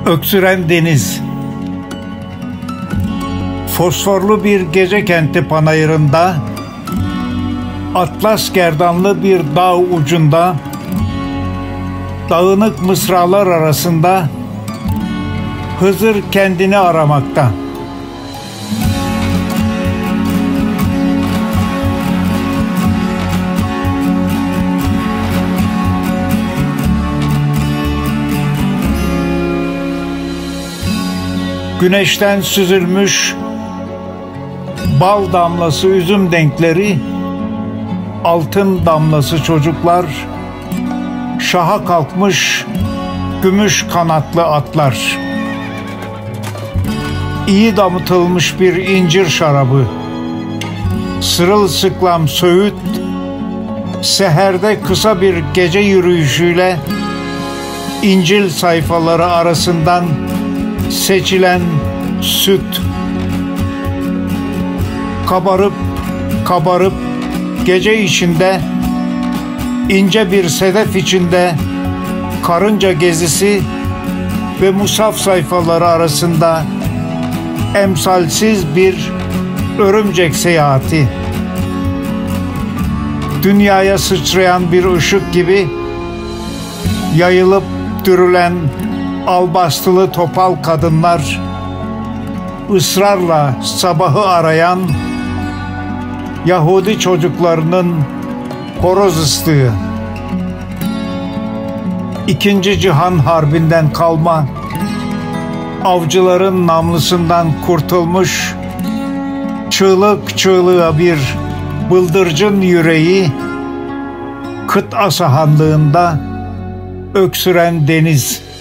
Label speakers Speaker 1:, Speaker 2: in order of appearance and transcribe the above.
Speaker 1: Öksüren deniz. Fosforlu bir gece kenti panayırında, atlas gerdanlı bir dağ ucunda, dağınık mısralar arasında Hızır kendini aramakta. Güneşten süzülmüş bal damlası üzüm denkleri, altın damlası çocuklar, şaha kalkmış gümüş kanatlı atlar. İyi damıtılmış bir incir şarabı, sırılsıklam söğüt, seherde kısa bir gece yürüyüşüyle İncil sayfaları arasından seçilen süt, kabarıp kabarıp gece içinde, ince bir sedef içinde karınca gezisi ve musaf sayfaları arasında emsalsiz bir örümcek seyahati. Dünyaya sıçrayan bir ışık gibi yayılıp dürülen albastılı topal kadınlar, ısrarla sabahı arayan Yahudi çocuklarının horoz ıslığı. İkinci Cihan Harbi'nden kalma, avcıların namlusundan kurtulmuş, çığlık çığlığa bir bıldırcın yüreği, kıta sahanlığında öksüren deniz.